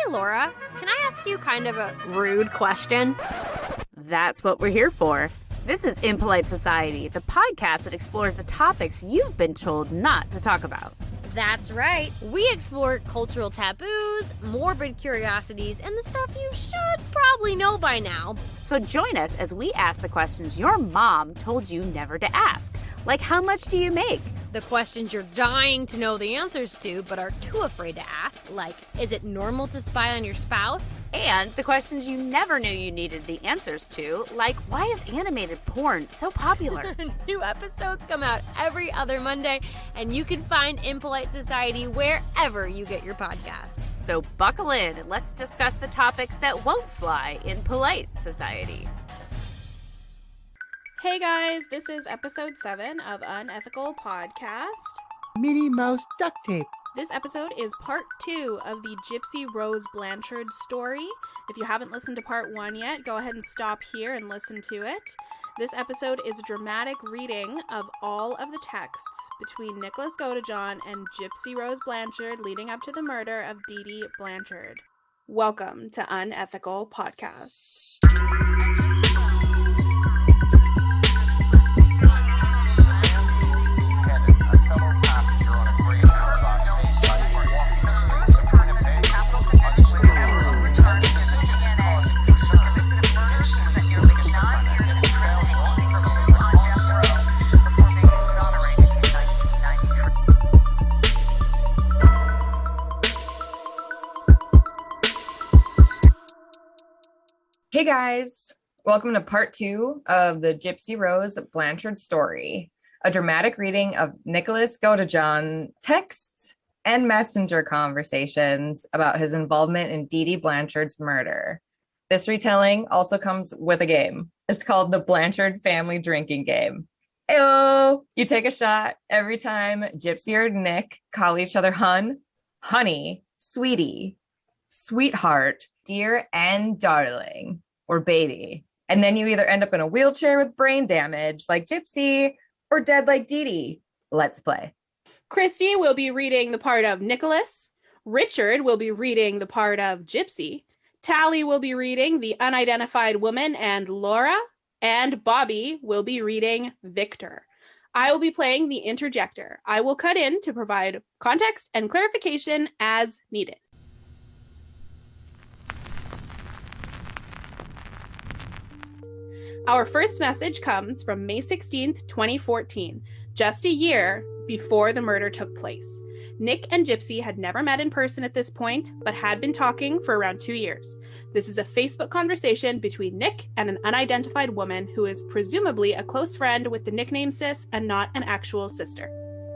Hey, Laura, can I ask you kind of a rude question? That's what we're here for. This is Impolite Society, the podcast that explores the topics you've been told not to talk about. That's right. We explore cultural taboos, morbid curiosities, and the stuff you should probably know by now. So join us as we ask the questions your mom told you never to ask. Like, how much do you make? The questions you're dying to know the answers to, but are too afraid to ask, like, is it normal to spy on your spouse? And the questions you never knew you needed the answers to, like, why is animated porn so popular? New episodes come out every other Monday, and you can find Impolite Society wherever you get your podcast. So buckle in and let's discuss the topics that won't fly in polite society. Hey guys, this is episode 7 of Unethical Podcast. Minnie Mouse duct tape. This episode is part 2 of the Gypsy Rose Blanchard story. If you haven't listened to part 1 yet, go ahead and stop here and listen to it. This episode is a dramatic reading of all of the texts between Nicholas Godejohn and Gypsy Rose Blanchard leading up to the murder of Dee Dee Blanchard. Welcome to Unethical Podcast. Hey guys, welcome to part 2 of the Gypsy Rose Blanchard story, a dramatic reading of Nicholas Godejohn texts and messenger conversations about his involvement in Dee Dee Blanchard's murder. This retelling also comes with a game. It's called the Blanchard Family Drinking Game. Ayo! You take a shot every time Gypsy or Nick call each other hun, honey, sweetie, sweetheart, dear and darling, or baby. And then you either end up in a wheelchair with brain damage like Gypsy or dead like Dee Dee. Let's play. Christy will be reading the part of Nicholas. Richard will be reading the part of Gypsy. Tally will be reading the unidentified woman and Laura. And Bobby will be reading Victor. I will be playing the interjector. I will cut in to provide context and clarification as needed. Our first message comes from May 16th, 2014, just a year before the murder took place. Nick and Gypsy had never met in person at this point, but had been talking for around 2 years. This is a Facebook conversation between Nick and an unidentified woman who is presumably a close friend with the nickname sis and not an actual sister.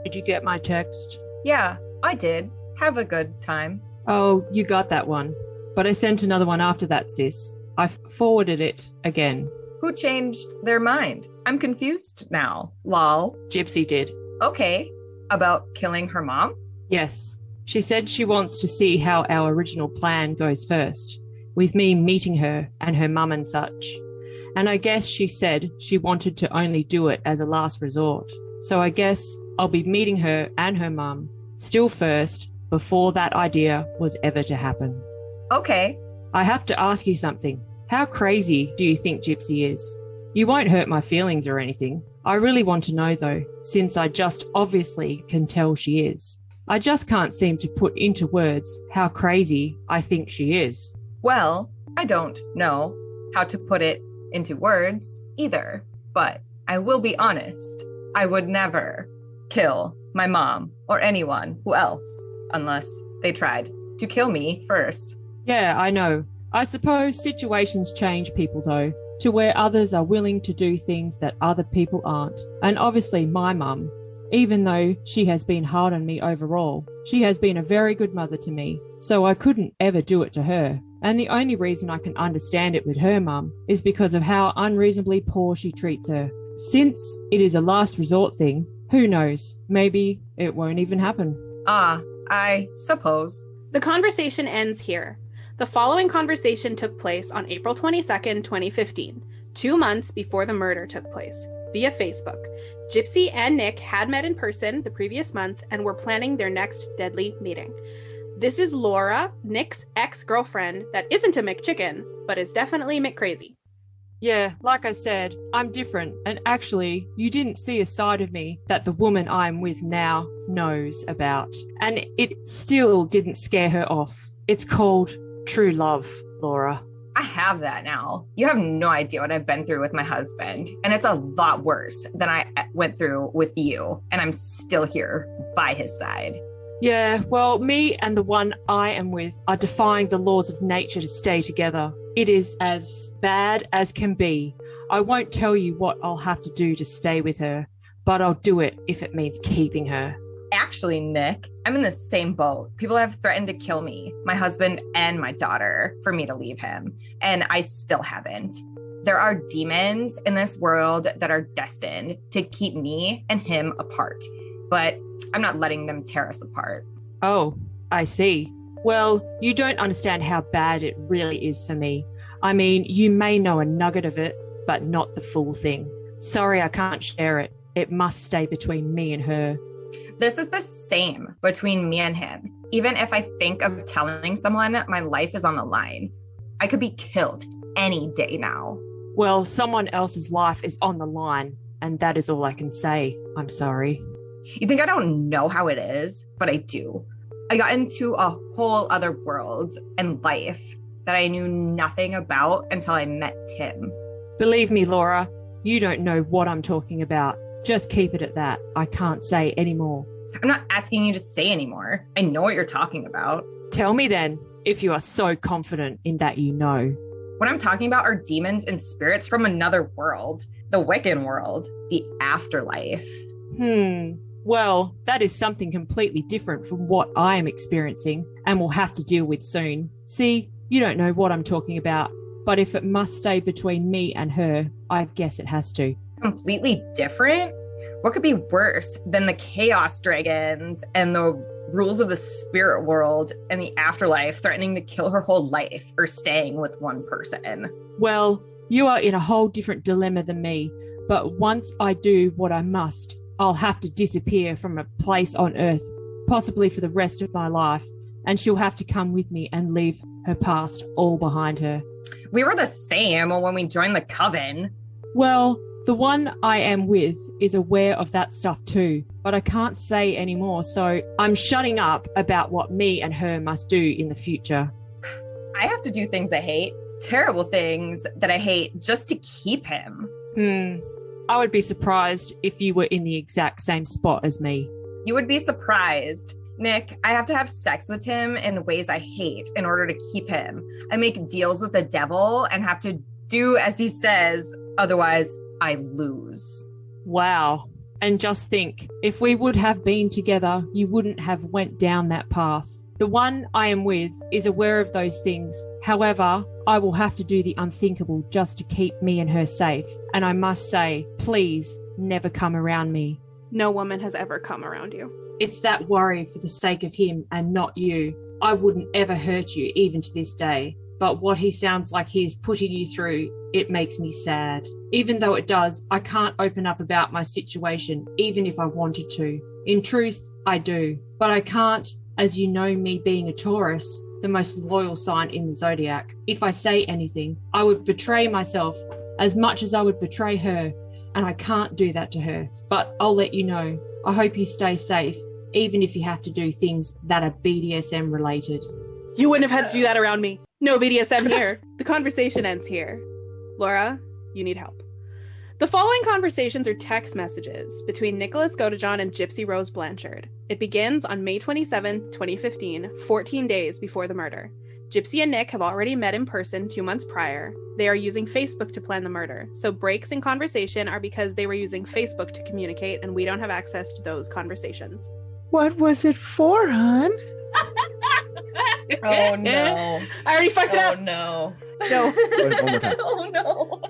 Did you get my text? Yeah, I did. Have a good time. Oh, you got that one. But I sent another one after that, sis. I forwarded it again. Who changed their mind? I'm confused now. Lol. Gypsy did. Okay. About killing her mom? Yes. She said she wants to see how our original plan goes first, with me meeting her and her mum and such. And I guess she said she wanted to only do it as a last resort. So I guess I'll be meeting her and her mum still first before that idea was ever to happen. Okay. I have to ask you something. How crazy do you think Gypsy is? You won't hurt my feelings or anything. I really want to know though, since I just obviously can tell she is. I just can't seem to put into words how crazy I think she is. Well, I don't know how to put it into words either, but I will be honest. I would never kill my mom or anyone who else unless they tried to kill me first. Yeah, I know. I suppose situations change people though, to where others are willing to do things that other people aren't. And obviously my mum, even though she has been hard on me overall, she has been a very good mother to me, so I couldn't ever do it to her. And the only reason I can understand it with her mum is because of how unreasonably poor she treats her. Since it is a last resort thing, who knows, maybe it won't even happen. I suppose. The conversation ends here. The following conversation took place on April 22nd, 2015, 2 months before the murder took place, via Facebook. Gypsy and Nick had met in person the previous month and were planning their next deadly meeting. This is Laura, Nick's ex-girlfriend that isn't a McChicken, but is definitely McCrazy. Yeah, like I said, I'm different. And actually, you didn't see a side of me that the woman I'm with now knows about. And it still didn't scare her off. It's called true love, Laura. I have that now. You have no idea what I've been through with my husband. And it's a lot worse than I went through with you. And I'm still here by his side. Yeah, well, me and the one I am with are defying the laws of nature to stay together. It is as bad as can be. I won't tell you what I'll have to do to stay with her, but I'll do it if it means keeping her. Actually, Nick, I'm in the same boat. People have threatened to kill me, my husband and my daughter, for me to leave him. And I still haven't. There are demons in this world that are destined to keep me and him apart. But I'm not letting them tear us apart. Oh, I see. Well, you don't understand how bad it really is for me. I mean, you may know a nugget of it, but not the full thing. Sorry, I can't share it. It must stay between me and her. This is the same between me and him. Even if I think of telling someone my life is on the line, I could be killed any day now. Well, someone else's life is on the line, and that is all I can say. I'm sorry. You think I don't know how it is, but I do. I got into a whole other world and life that I knew nothing about until I met Tim. Believe me, Laura, you don't know what I'm talking about. Just keep it at that. I can't say any more. I'm not asking you to say anymore. I know what you're talking about. Tell me then, if you are so confident in that you know. What I'm talking about are demons and spirits from another world, the Wiccan world, the afterlife. Well, that is something completely different from what I am experiencing and will have to deal with soon. See, you don't know what I'm talking about, but if it must stay between me and her, I guess it has to. Completely different? What could be worse than the chaos dragons and the rules of the spirit world and the afterlife threatening to kill her whole life or staying with one person? Well, you are in a whole different dilemma than me, but once I do what I must, I'll have to disappear from a place on Earth, possibly for the rest of my life, and she'll have to come with me and leave her past all behind her. We were the same when we joined the coven. Well, the one I am with is aware of that stuff too, but I can't say anymore, so I'm shutting up about what me and her must do in the future. I have to do things I hate, terrible things that I hate just to keep him. I would be surprised if you were in the exact same spot as me. You would be surprised. Nick, I have to have sex with him in ways I hate in order to keep him. I make deals with the devil and have to do as he says, otherwise I lose. Wow. And just think, if we would have been together, you wouldn't have went down that path. The one I am with is aware of those things. However, I will have to do the unthinkable just to keep me and her safe. And I must say, please never come around me. No woman has ever come around you. It's that worry for the sake of him and not you. I wouldn't ever hurt you, even to this day. But what he sounds like he is putting you through, it makes me sad. Even though it does, I can't open up about my situation, even if I wanted to. In truth, I do. But I can't, as you know me being a Taurus, the most loyal sign in the zodiac. If I say anything, I would betray myself as much as I would betray her, and I can't do that to her. But I'll let you know. I hope you stay safe, even if you have to do things that are BDSM related. You wouldn't have had to do that around me. No BDSM here. The conversation ends here. Laura, you need help. The following conversations are text messages between Nicholas Godejohn and Gypsy Rose Blanchard. It begins on May 27, 2015, 14 days before the murder. Gypsy and Nick have already met in person 2 months prior. They are using Facebook to plan the murder, so breaks in conversation are because they were using Facebook to communicate, and we don't have access to those conversations. What was it for, hon? Oh no. I already fucked it up. Oh no. No. Wait, one more time. Oh no.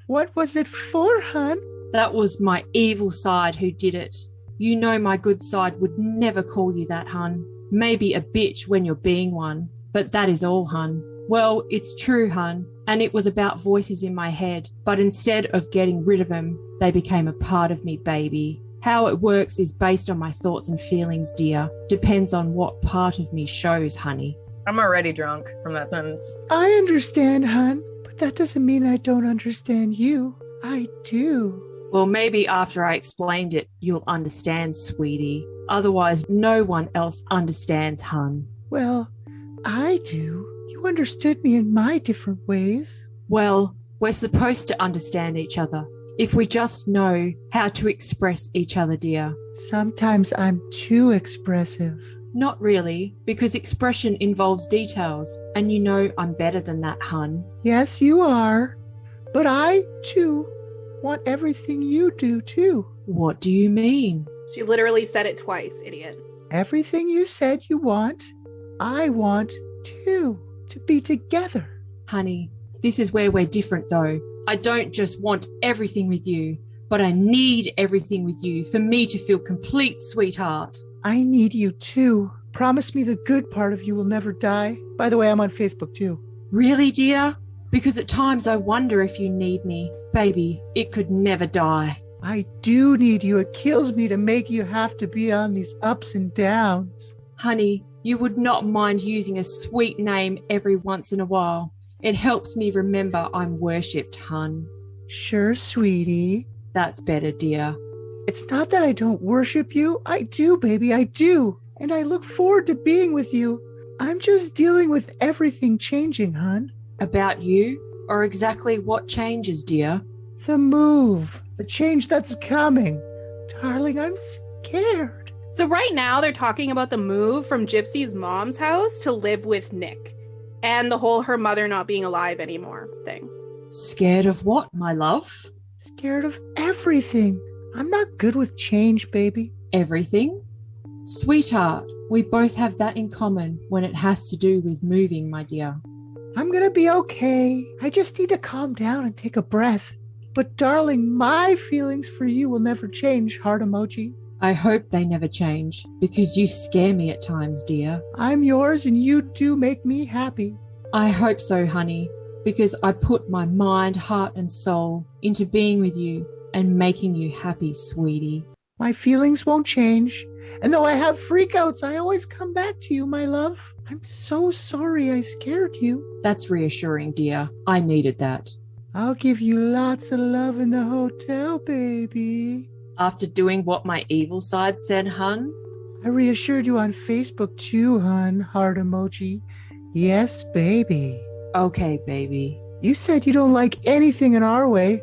What was it for, hon? That was my evil side who did it. You know my good side would never call you that, hun. Maybe a bitch when you're being one, but that is all, hun. Well, it's true, hun, and it was about voices in my head, but instead of getting rid of them, they became a part of me, baby. How it works is based on my thoughts and feelings, dear. Depends on what part of me shows, honey. I'm already drunk from that sentence. I understand, hun, but that doesn't mean I don't understand you. I do. Well, maybe after I explained it, you'll understand, sweetie. Otherwise, no one else understands, hun. Well, I do. You understood me in my different ways. Well, we're supposed to understand each other if we just know how to express each other, dear. Sometimes I'm too expressive. Not really, because expression involves details, and you know I'm better than that, hun. Yes, you are. But I, too, want everything you do, too. What do you mean? She literally said it twice, idiot. Everything you said you want, I want, too, to be together. Honey, this is where we're different, though. I don't just want everything with you, but I need everything with you for me to feel complete, sweetheart. I need you, too. Promise me the good part of you will never die. By the way, I'm on Facebook, too. Really, dear? Because at times I wonder if you need me. Baby, it could never die. I do need you. It kills me to make you have to be on these ups and downs. Honey, you would not mind using a sweet name every once in a while. It helps me remember I'm worshipped, hun. Sure, sweetie. That's better, dear. It's not that I don't worship you. I do, baby, I do. And I look forward to being with you. I'm just dealing with everything changing, hun. About you? Or exactly what changes, dear? The move. The change that's coming. Darling, I'm scared. So right now they're talking about the move from Gypsy's mom's house to live with Nick. And the whole her mother not being alive anymore thing. Scared of what, my love? Scared of everything. I'm not good with change, baby. Everything? Sweetheart, we both have that in common when it has to do with moving, my dear. I'm gonna be okay. I just need to calm down and take a breath. But darling, my feelings for you will never change, heart emoji. I hope they never change, because you scare me at times, dear. I'm yours and you do make me happy. I hope so, honey, because I put my mind, heart and soul into being with you and making you happy, sweetie. My feelings won't change. And though I have freakouts, I always come back to you, my love. I'm so sorry I scared you. That's reassuring, dear. I needed that. I'll give you lots of love in the hotel, baby. After doing what my evil side said, hun? I reassured you on Facebook too, hun, heart emoji. Yes, baby. Okay, baby. You said you don't like anything in our way.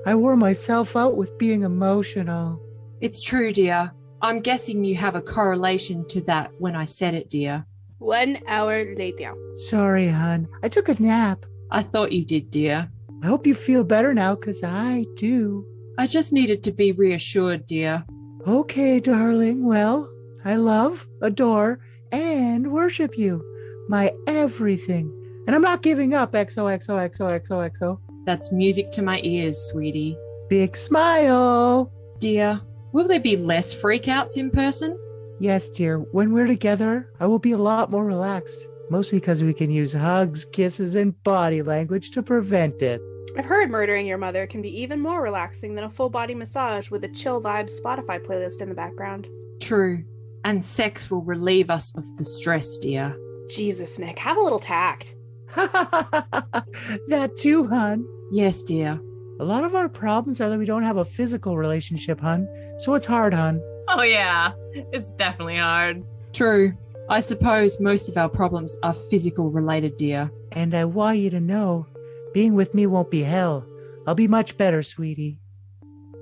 I wore myself out with being emotional. It's true, dear. I'm guessing you have a correlation to that when I said it, dear. 1 hour later. Sorry, hun. I took a nap. I thought you did, dear. I hope you feel better now, 'cause I do. I just needed to be reassured, dear. Okay, darling. Well, I love, adore, and worship you. My everything. And I'm not giving up, XOXOXOXOXO. That's music to my ears, sweetie. Big smile. Dear, will there be less freakouts in person? Yes, dear. When we're together, I will be a lot more relaxed. Mostly because we can use hugs, kisses, and body language to prevent it. I've heard murdering your mother can be even more relaxing than a full body massage with a chill vibes Spotify playlist in the background. True. And sex will relieve us of the stress, dear. Jesus, Nick, have a little tact. That too, hun. Yes, dear. A lot of our problems are that we don't have a physical relationship, hun. So it's hard, hun. Oh yeah, it's definitely hard. True. I suppose most of our problems are physical related, dear. And I want you to know, being with me won't be hell. I'll be much better, sweetie.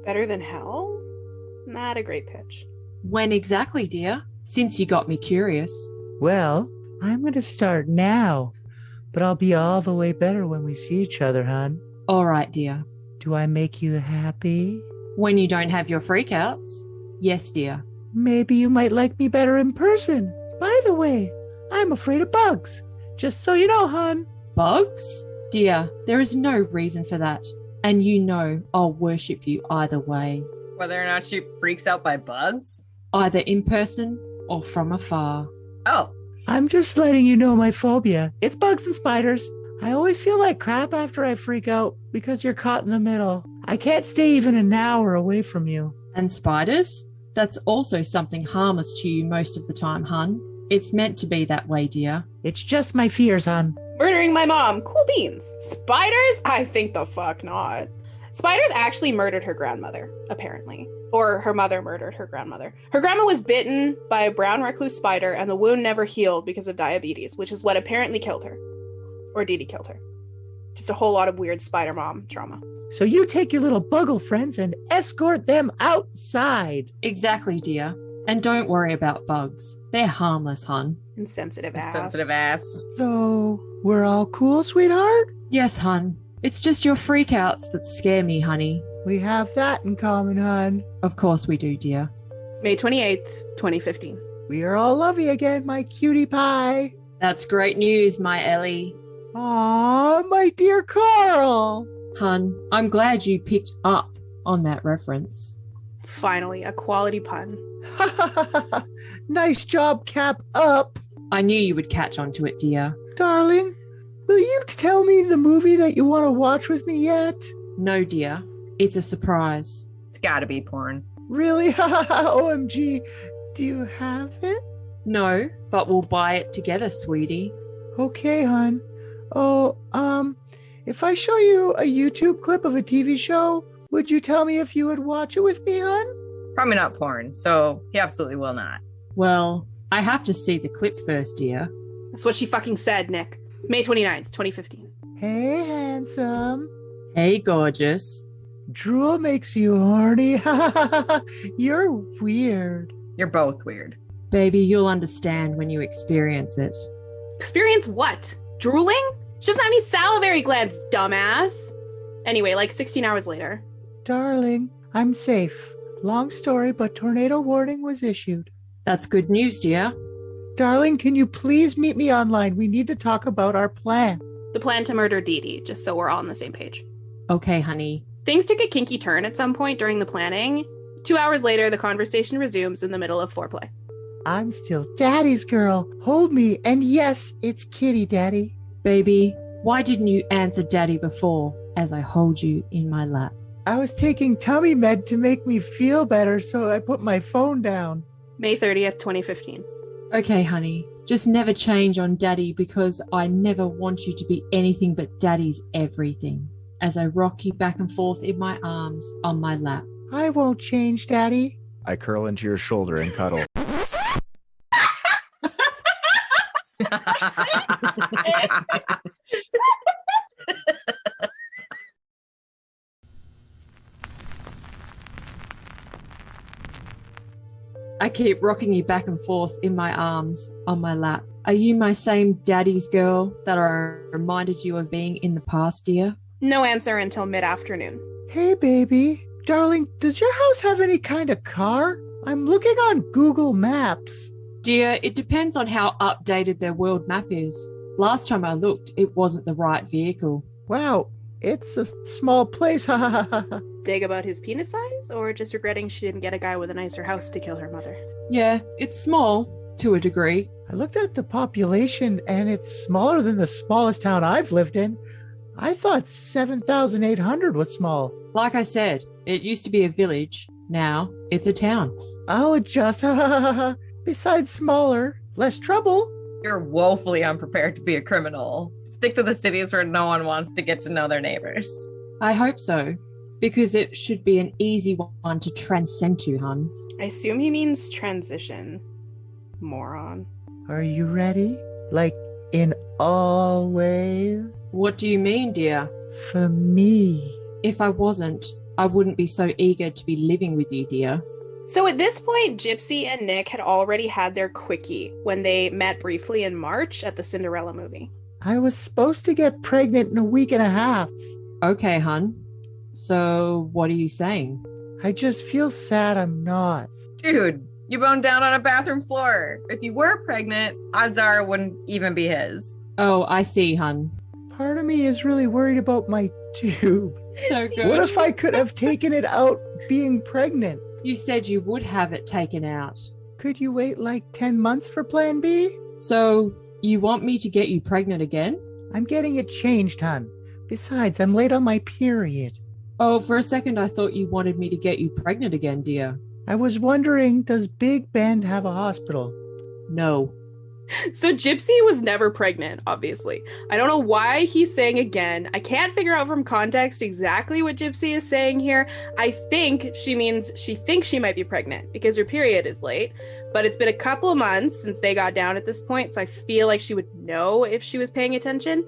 Better than hell? Not a great pitch. When exactly, dear? Since you got me curious. Well, I'm going to start now. But I'll be all the way better when we see each other, hon. All right, dear. Do I make you happy? When you don't have your freakouts? Yes, dear. Maybe you might like me better in person. By the way, I'm afraid of bugs. Just so you know, hon. Bugs? Dear, there is no reason for that. And you know I'll worship you either way. Whether or not she freaks out by bugs? Either in person or from afar. Oh. I'm just letting you know my phobia. It's bugs and spiders. I always feel like crap after I freak out because you're caught in the middle. I can't stay even an hour away from you. And spiders? That's also something harmless to you most of the time, hun. It's meant to be that way, dear. It's just my fears, hon. Murdering my mom. Cool beans. Spiders? I think the fuck not. Spiders actually murdered her grandmother, apparently. Or her mother murdered her grandmother. Her grandma was bitten by a brown recluse spider and the wound never healed because of diabetes, which is what apparently killed her. Or Dee Dee killed her. Just a whole lot of weird spider mom trauma. So you take your little buggle friends and escort them outside. Exactly, dear. And don't worry about bugs. They're harmless, hun. Insensitive ass. Sensitive ass. So we're all cool, sweetheart? Yes, hun. It's just your freakouts that scare me, honey. We have that in common, hon. Of course we do, dear. May 28th, 2015. We are all lovey again, my cutie pie. That's great news, my Ellie. Aw, my dear Carl. Hun, I'm glad you picked up on that reference. Finally, a quality pun. Nice job, Cap Up. I knew you would catch on to it, dear. Darling, will you tell me the movie that you want to watch with me yet? No, dear. It's a surprise. It's gotta be porn. Really? OMG. Do you have it? No, but we'll buy it together, sweetie. Okay, hon. Oh, if I show you a YouTube clip of a TV show, would you tell me if you would watch it with me, hon? Probably not porn, so he absolutely will not. Well, I have to see the clip first, dear. That's what she fucking said, Nick. May 29th, 2015. Hey, handsome. Hey, gorgeous. Drool makes you horny. You're weird. You're both weird. Baby, you'll understand when you experience it. Experience what? Drooling? She doesn't have any salivary glands, dumbass. Anyway, like 16 hours later. Darling, I'm safe. Long story, but tornado warning was issued. That's good news, dear. Darling, can you please meet me online? We need to talk about our plan. The plan to murder Dee Dee, just so we're all on the same page. Okay, honey. Things took a kinky turn at some point during the planning. 2 hours later, the conversation resumes in the middle of foreplay. I'm still daddy's girl. Hold me, and yes, it's kitty daddy. Baby, why didn't you answer daddy before as I hold you in my lap? I was taking tummy med to make me feel better, so I put my phone down. May 30th, 2015. Okay, honey. Just never change on daddy because I never want you to be anything but daddy's everything. As I rock you back and forth in my arms on my lap. I won't change, daddy. I curl into your shoulder and cuddle. I keep rocking you back and forth in my arms on my lap. Are you my same daddy's girl that I reminded you of being in the past, dear? No answer until mid-afternoon. Hey, baby. Darling, does your house have any kind of car? I'm looking on Google Maps. Dear, it depends on how updated their world map is. Last time I looked, it wasn't the right vehicle. Wow, it's a small place. Ha ha ha ha. Dig about his penis size, or just regretting she didn't get a guy with a nicer house to kill her mother? Yeah, it's small, to a degree. I looked at the population and it's smaller than the smallest town I've lived in. I thought 7,800 was small. Like I said, it used to be a village. Now, it's a town. I'll adjust. Ha ha ha ha. Besides smaller, less trouble. You're woefully unprepared to be a criminal. Stick to the cities where no one wants to get to know their neighbors. I hope so, because it should be an easy one to transcend to, hun. I assume he means transition. Moron. Are you ready? Like in all ways? What do you mean, dear? For me. If I wasn't, I wouldn't be so eager to be living with you, dear. So at this point, Gypsy and Nick had already had their quickie when they met briefly in March at the Cinderella movie. I was supposed to get pregnant in a week and a half. Okay, hun. So, what are you saying? I just feel sad I'm not. Dude, you boned down on a bathroom floor. If you were pregnant, odds are it wouldn't even be his. Oh, I see, hun. Part of me is really worried about my tube. So good. What if I could have taken it out being pregnant? You said you would have it taken out. Could you wait like 10 months for plan B? So, you want me to get you pregnant again? I'm getting it changed, hon. Besides, I'm late on my period. Oh, for a second I thought you wanted me to get you pregnant again, dear. I was wondering, does Big Bend have a hospital? No. So Gypsy was never pregnant, obviously. I don't know why he's saying again. I can't figure out from context exactly what Gypsy is saying here. I think she means she thinks she might be pregnant because her period is late. But it's been a couple of months since they got down at this point, so I feel like she would know if she was paying attention.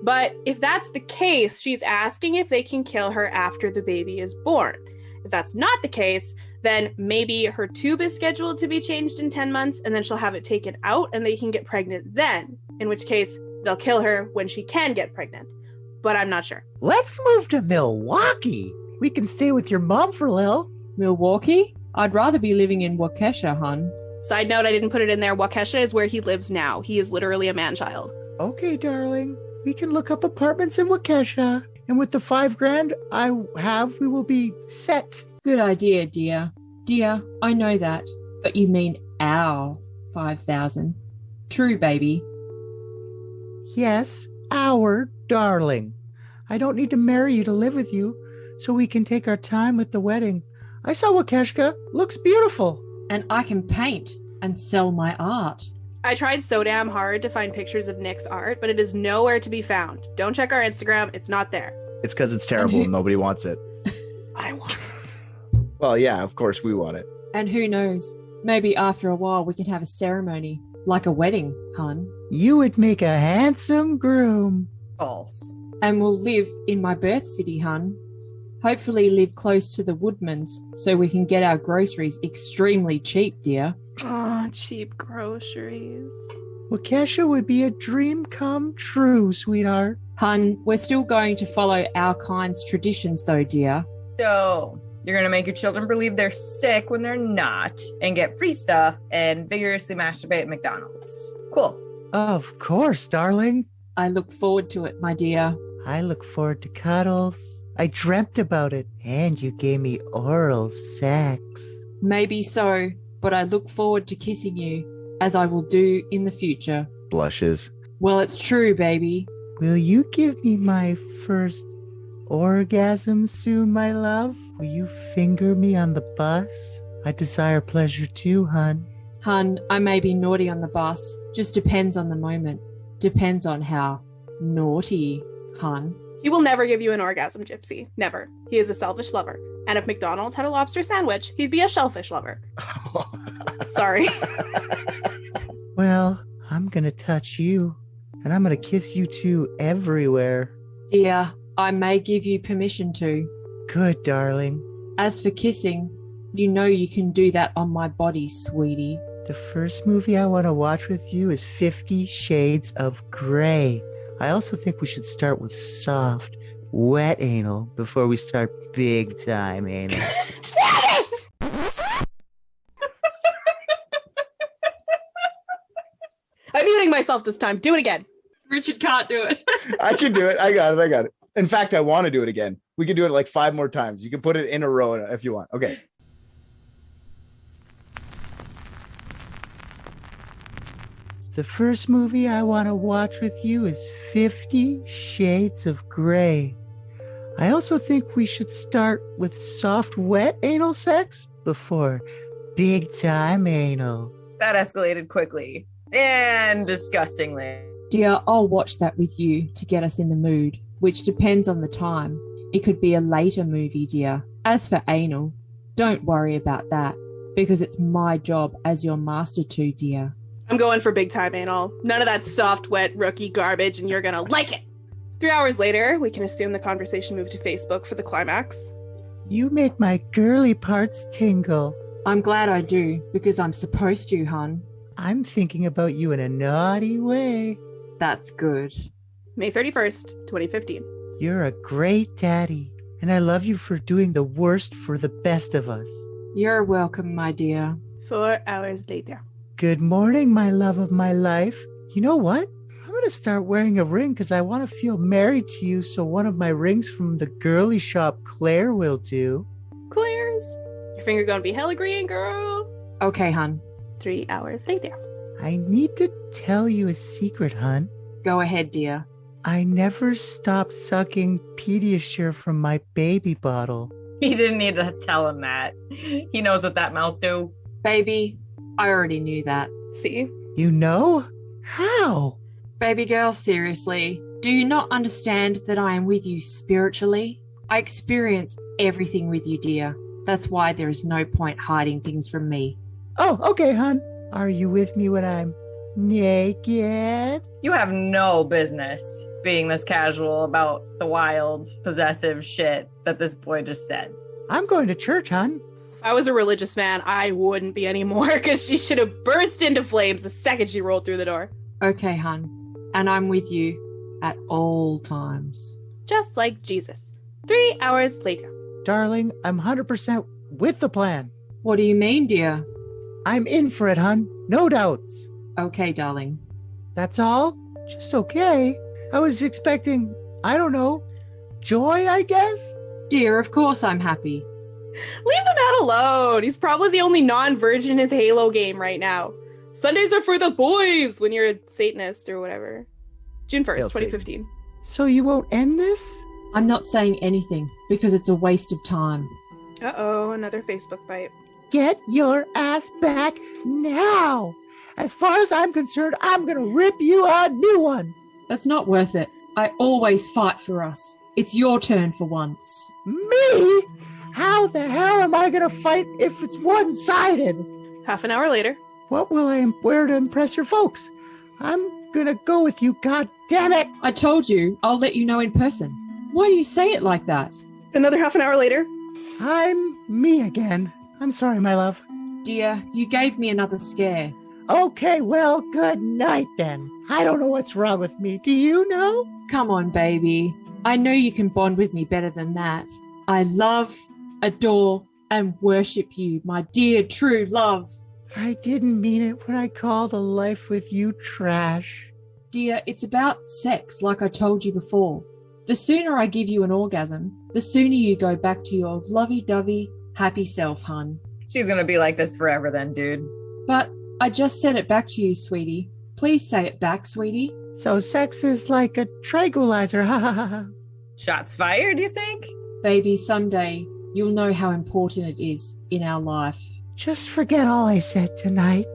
But if that's the case, she's asking if they can kill her after the baby is born. If that's not the case, then maybe her tube is scheduled to be changed in 10 months and then she'll have it taken out and they can get pregnant then, in which case they'll kill her when she can get pregnant. But I'm not sure. Let's move to Milwaukee. We can stay with your mom for a little. Milwaukee? I'd rather be living in Waukesha, hun. Side note, I didn't put it in there. Waukesha is where he lives now. He is literally a man-child. Okay, darling. We can look up apartments in Waukesha. And with the $5,000 I have, we will be set. Good idea, dear. Dear, I know that, but you mean our 5,000. True, baby. Yes, our darling. I don't need to marry you to live with you, so we can take our time with the wedding. I saw Waukesha. Looks beautiful. And I can paint and sell my art. I tried so damn hard to find pictures of Nick's art, but it is nowhere to be found. Don't check our Instagram. It's not there. It's because it's terrible and nobody wants it. I want it. Well, yeah, of course we want it. And who knows, maybe after a while we can have a ceremony, like a wedding, hun. You would make a handsome groom. False. And we'll live in my birth city, hun. Hopefully live close to the Woodmans so we can get our groceries extremely cheap, dear. Oh, cheap groceries. Waukesha would be a dream come true, sweetheart. Hun, we're still going to follow our kind's traditions though, dear. So you're going to make your children believe they're sick when they're not and get free stuff and vigorously masturbate at McDonald's. Cool. Of course, darling. I look forward to it, my dear. I look forward to cuddles. I dreamt about it, and you gave me oral sex. Maybe so, but I look forward to kissing you, as I will do in the future. Blushes. Well, it's true, baby. Will you give me my first orgasm soon, my love? Will you finger me on the bus? I desire pleasure too, hun. Hun, I may be naughty on the bus. Just depends on the moment. Depends on how naughty, hun. He will never give you an orgasm, Gypsy. Never. He is a selfish lover. And if McDonald's had a lobster sandwich, he'd be a shellfish lover. Sorry. Well, I'm gonna touch you, and I'm gonna kiss you too everywhere. Dear, I may give you permission to. Good, darling. As for kissing, you know you can do that on my body, sweetie. The first movie I want to watch with you is 50 Shades of Grey. I also think we should start with soft, wet anal before we start big time anal. Damn it! I'm muting myself this time. Do it again. Richard can't do it. I can do it. I got it. In fact, I want to do it again. We can do it like 5 more times. You can put it in a row if you want. Okay. The first movie I want to watch with you is 50 Shades of Grey. I also think we should start with soft, wet anal sex before big time anal. That escalated quickly and disgustingly. Dear, I'll watch that with you to get us in the mood, which depends on the time. It could be a later movie, dear. As for anal, don't worry about that, because it's my job as your master to, dear. I'm going for big time anal. None of that soft, wet, rookie garbage, and you're gonna like it. 3 hours later, we can assume the conversation moved to Facebook for the climax. You make my girly parts tingle. I'm glad I do, because I'm supposed to, hun. I'm thinking about you in a naughty way. That's good. May 31st, 2015. You're a great daddy, and I love you for doing the worst for the best of us. You're welcome, my dear. 4 hours later. Good morning, my love of my life. You know what? I'm going to start wearing a ring because I want to feel married to you, so one of my rings from the girly shop Claire will do. Claire's. Your finger gonna be hella green, girl. Okay, hun. 3 hours later. I need to tell you a secret, hun. Go ahead, dear. I never stopped sucking Pediasure from my baby bottle. He didn't need to tell him that. He knows what that mouth do. Baby, I already knew that. See? You know? How? Baby girl, seriously, do you not understand that I am with you spiritually? I experience everything with you, dear. That's why there is no point hiding things from me. Oh, okay, hon. Are you with me when I'm naked? You have no business being this casual about the wild, possessive shit that this boy just said. I'm going to church, hon. If I was a religious man, I wouldn't be anymore because she should have burst into flames the second she rolled through the door. Okay, hun. And I'm with you at all times. Just like Jesus. 3 hours later. Darling, I'm 100% with the plan. What do you mean, dear? I'm in for it, hon. No doubts. Okay, darling. That's all? Just okay. I was expecting, I don't know, joy, I guess? Dear, of course I'm happy. Leave the man alone. He's probably the only non-virgin in his Halo game right now. Sundays are for the boys when you're a Satanist or whatever. June 1st, 2015. So you won't end this? I'm not saying anything because it's a waste of time. Uh-oh, another Facebook bite. Get your ass back now. As far as I'm concerned, I'm going to rip you a new one. That's not worth it. I always fight for us. It's your turn for once. Me? How the hell am I going to fight if it's one-sided? Half an hour later. What will I wear to impress your folks? I'm going to go with you, god damn it. I told you I'll let you know in person. Why do you say it like that? Another half an hour later. I'm me again. I'm sorry, my love. Dear, you gave me another scare. Okay, well, good night then. I don't know what's wrong with me. Do you know? Come on, baby. I know you can bond with me better than that. I love, adore, and worship you, my dear true love. I didn't mean it when I called a life with you trash. Dear, it's about sex, like I told you before. The sooner I give you an orgasm, the sooner you go back to your lovey-dovey, happy self, hun. She's gonna be like this forever then, dude. But I just said it back to you, sweetie. Please say it back, sweetie. So sex is like a tranquilizer, ha ha ha ha. Shots fired, you think? Baby, someday you'll know how important it is in our life. Just forget all I said tonight.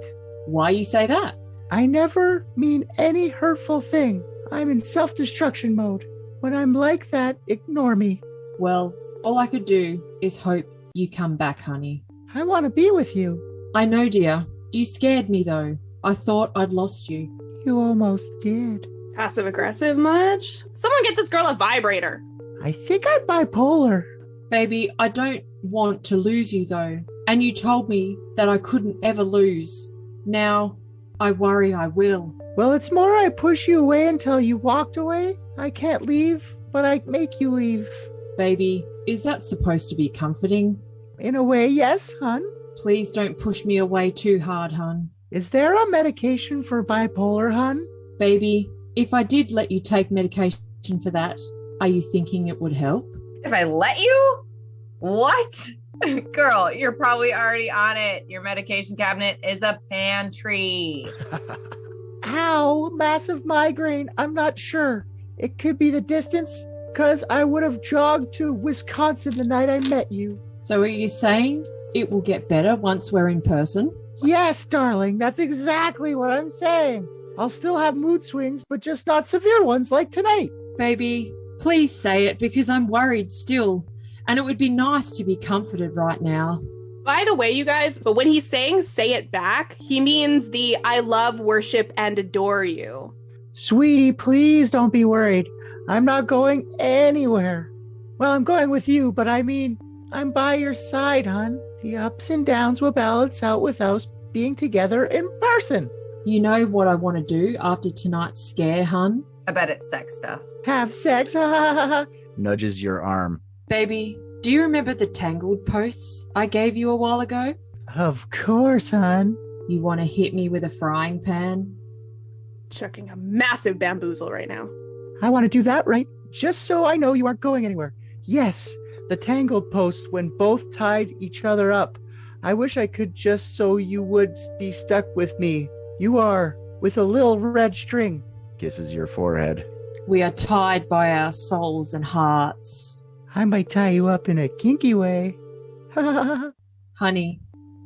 Why you say that? I never mean any hurtful thing. I'm in self-destruction mode. When I'm like that, ignore me. Well, all I could do is hope you come back, honey. I want to be with you. I know, dear. You scared me, though. I thought I'd lost you. You almost did. Passive aggressive much? Someone get this girl a vibrator. I think I'm bipolar. Baby, I don't want to lose you, though. And you told me that I couldn't ever lose. Now, I worry I will. Well, it's more I push you away until you walked away. I can't leave, but I make you leave. Baby, is that supposed to be comforting? In a way, yes, hun. Please don't push me away too hard, hun. Is there a medication for bipolar, hun? Baby, if I did let you take medication for that, are you thinking it would help? If I let you? What? Girl, you're probably already on it. Your medication cabinet is a pantry. Ow, massive migraine. I'm not sure. It could be the distance, because I would have jogged to Wisconsin the night I met you. So are you saying it will get better once we're in person? Yes, darling. That's exactly what I'm saying. I'll still have mood swings, but just not severe ones like tonight. Baby, please say it because I'm worried still. And it would be nice to be comforted right now. By the way, you guys, so when he's saying say it back, he means the I love, worship, and adore you. Sweetie, please don't be worried. I'm not going anywhere. Well, I'm going with you, but I mean, I'm by your side, hon. The ups and downs will balance out with us being together in person. You know what I want to do after tonight's scare, hun? I bet it's sex stuff. Have sex, ha ha ha ha. Nudges your arm. Baby, do you remember the Tangled posts I gave you a while ago? Of course, hon. You want to hit me with a frying pan? Chucking a massive bamboozle right now. I want to do that right, just so I know you aren't going anywhere. Yes, the Tangled posts when both tied each other up. I wish I could just so you would be stuck with me. You are, with a little red string. Kisses your forehead. We are tied by our souls and hearts. I might tie you up in a kinky way. Honey,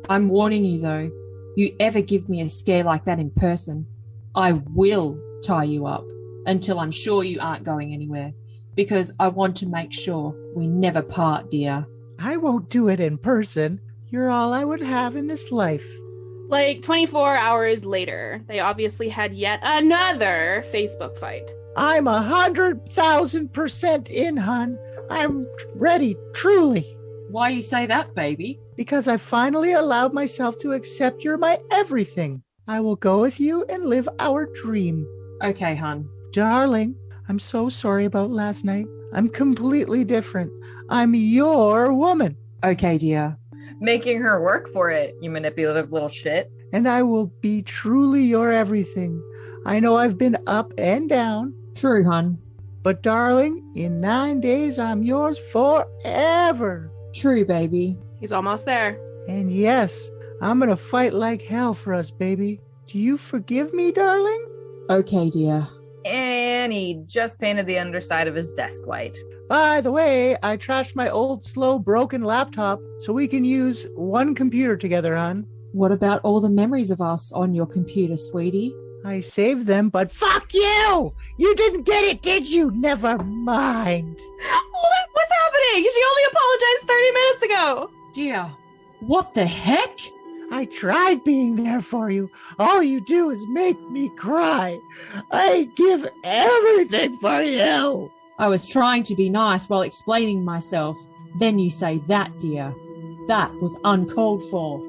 I'm warning you though, you ever give me a scare like that in person, I will tie you up until I'm sure you aren't going anywhere, because I want to make sure we never part, dear. I won't do it in person. You're all I would have in this life. Like 24 hours later, they obviously had yet another Facebook fight. I'm 100,000% in, hun. I'm ready, truly. Why you say that, baby? Because I finally allowed myself to accept you're my everything. I will go with you and live our dream. Okay, hun. Darling, I'm so sorry about last night. I'm completely different. I'm your woman. Okay, dear. Making her work for it, you manipulative little shit. And I will be truly your everything. I know I've been up and down. True, hun. But darling, in 9 days, I'm yours forever. True, baby. He's almost there. And yes, I'm gonna fight like hell for us, baby. Do you forgive me, darling? Okay, dear. And he just painted the underside of his desk white. By the way, I trashed my old, slow, broken laptop so we can use one computer together, hon. What about all the memories of us on your computer, sweetie? I saved them, but fuck you! You didn't get it, did you? Never mind. What's happening? She only apologized 30 minutes ago. Dear, what the heck? I tried being there for you. All you do is make me cry. I give everything for you. I was trying to be nice while explaining myself. Then you say that, dear. That was uncalled for.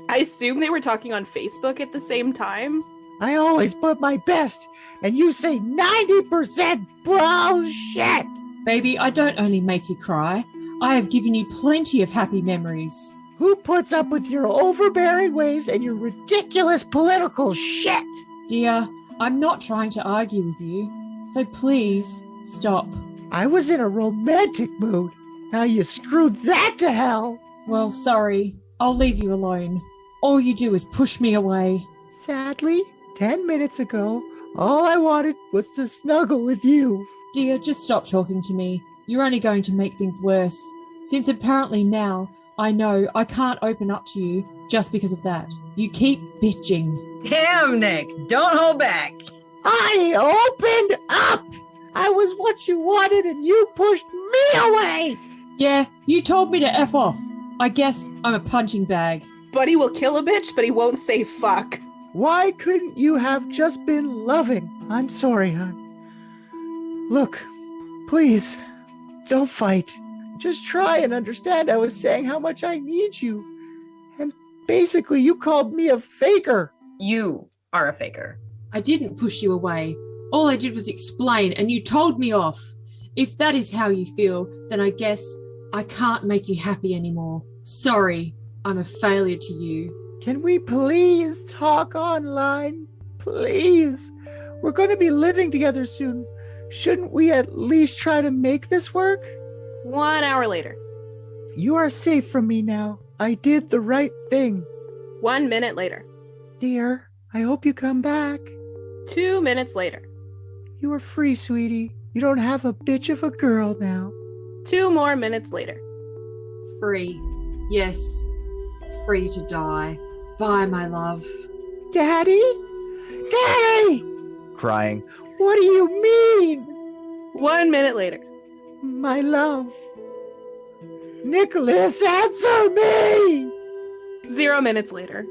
I assume they were talking on Facebook at the same time. I always put my best, and you say 90% bullshit. Baby, I don't only make you cry. I have given you plenty of happy memories. Who puts up with your overbearing ways and your ridiculous political shit? Dear, I'm not trying to argue with you, so please stop. I was in a romantic mood. Now you screwed that to hell. Well, sorry. I'll leave you alone. All you do is push me away. Sadly, 10 minutes ago, all I wanted was to snuggle with you. Dear, just stop talking to me. You're only going to make things worse. Since apparently now I know I can't open up to you just because of that. You keep bitching. Damn, Nick. Don't hold back. I opened up. I was what you wanted and you pushed me away. Yeah, you told me to F off. I guess I'm a punching bag. Buddy will kill a bitch, but he won't say fuck. Why couldn't you have just been loving? I'm sorry, hon. Look, please, don't fight. Just try and understand I was saying how much I need you. And basically, you called me a faker. You are a faker. I didn't push you away. All I did was explain, and you told me off. If that is how you feel, then I guess I can't make you happy anymore. Sorry, I'm a failure to you. Can we please talk online? Please. We're going to be living together soon. Shouldn't we at least try to make this work? 1 hour later. You are safe from me now. I did the right thing. 1 minute later. Dear, I hope you come back. 2 minutes later. You are free, sweetie. You don't have a bitch of a girl now. 2 more minutes later. Free. Yes. Free to die. Bye, my love. Daddy? Daddy! Crying. What do you mean? 1 minute later. My love. Nicholas, answer me! 0 minutes later.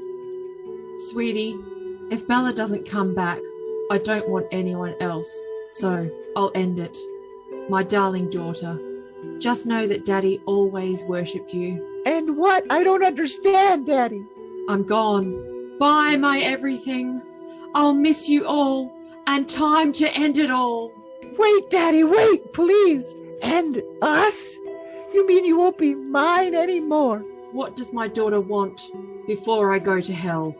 Sweetie, if Bella doesn't come back, I don't want anyone else, so I'll end it. My darling daughter, just know that Daddy always worshipped you. And what? I don't understand, Daddy. I'm gone. Bye, my everything. I'll miss you all, and time to end it all. Wait, Daddy, wait, please. And us? You mean you won't be mine anymore? What does my daughter want before I go to hell?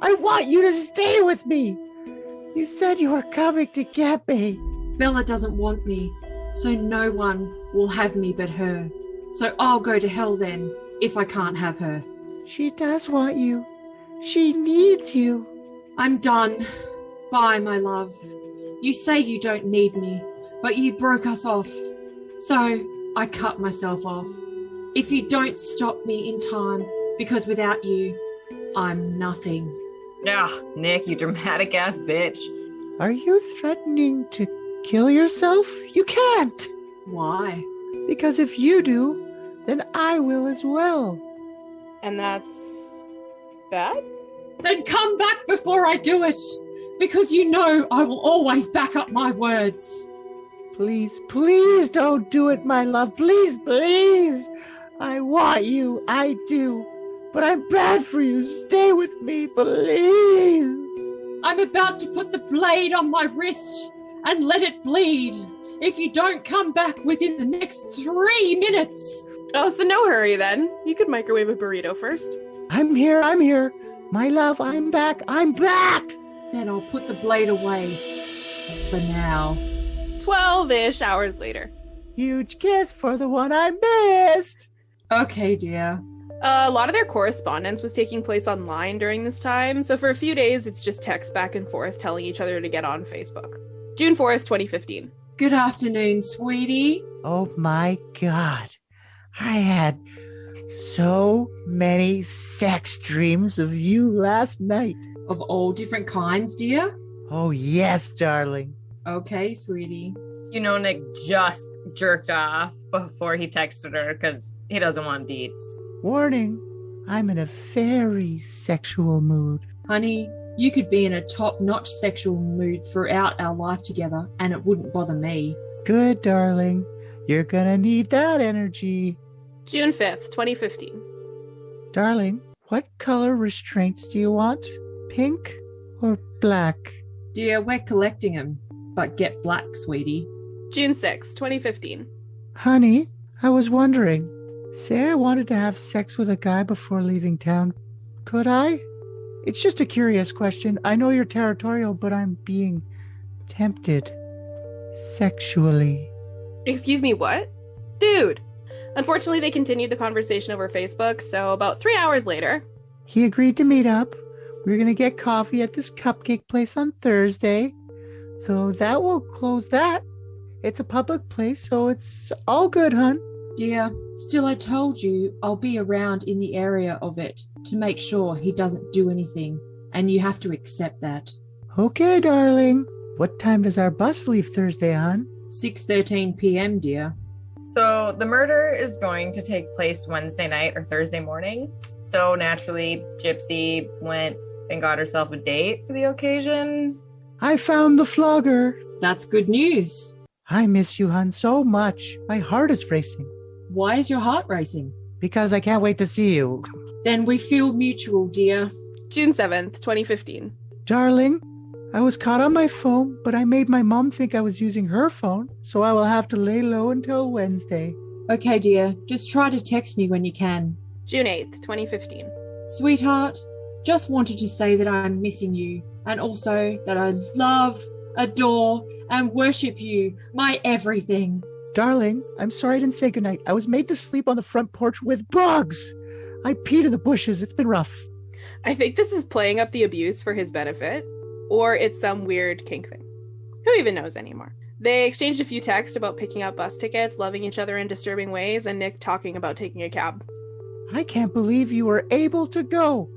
I want you to stay with me. You said you were coming to get me. Bella doesn't want me, so no one will have me but her. So I'll go to hell then, if I can't have her. She does want you. She needs you. I'm done. Bye, my love. You say you don't need me, but you broke us off. So I cut myself off. If you don't stop me in time, because without you, I'm nothing. Nick, you dramatic ass bitch. Are you threatening to kill yourself? You can't! Why? Because if you do, then I will as well. And that's bad? Then come back before I do it, because you know I will always back up my words. Please, please don't do it, my love. Please, please. I want you. I do. But I'm bad for you. Stay with me, please. I'm about to put the blade on my wrist and let it bleed if you don't come back within the next 3 minutes. Oh, so no hurry then. You could microwave a burrito first. I'm here. My love, I'm back. Then I'll put the blade away for now. 12-ish hours later. Huge kiss for the one I missed. Okay, dear. A lot of their correspondence was taking place online during this time, so for a few days it's just text back and forth telling each other to get on Facebook. June 4th, 2015. Good afternoon, sweetie. Oh my God. I had so many sex dreams of you last night. Of all different kinds, dear? Oh yes, darling. Okay, sweetie. You know, Nick just jerked off before he texted her because he doesn't want deets. Warning, I'm in a very sexual mood. Honey, you could be in a top-notch sexual mood throughout our life together, and it wouldn't bother me. Good, darling. You're gonna need that energy. June 5th, 2015. Darling, what color restraints do you want? Pink or black? Dear, we're collecting them, but get black, sweetie. June 6th, 2015. Honey, I was wondering. Say I wanted to have sex with a guy before leaving town. Could I? It's just a curious question. I know you're territorial, but I'm being tempted. Sexually. Excuse me, what? Dude! Unfortunately, they continued the conversation over Facebook, so about 3 hours later... He agreed to meet up. We're going to get coffee at this cupcake place on Thursday. So that will close that. It's a public place, so it's all good, hun. Dear, still I told you I'll be around in the area of it to make sure he doesn't do anything, and you have to accept that. Okay, darling. What time does our bus leave Thursday, hon? 6:13 p.m., dear. So the murder is going to take place Wednesday night or Thursday morning. So naturally, Gypsy went and got herself a date for the occasion. I found the flogger. That's good news. I miss you, hun, so much. My heart is racing. Why is your heart racing? Because I can't wait to see you. Then we feel mutual, dear. June 7th, 2015. Darling, I was caught on my phone, but I made my mom think I was using her phone, so I will have to lay low until Wednesday. Okay, dear. Just try to text me when you can. June 8th, 2015. Sweetheart, just wanted to say that I'm missing you, and also that I love, adore, and worship you, my everything. Darling, I'm sorry I didn't say goodnight. I was made to sleep on the front porch with bugs. I peed in the bushes. It's been rough. I think this is playing up the abuse for his benefit, or it's some weird kink thing. Who even knows anymore? They exchanged a few texts about picking up bus tickets, loving each other in disturbing ways, and Nick talking about taking a cab. I can't believe you were able to go.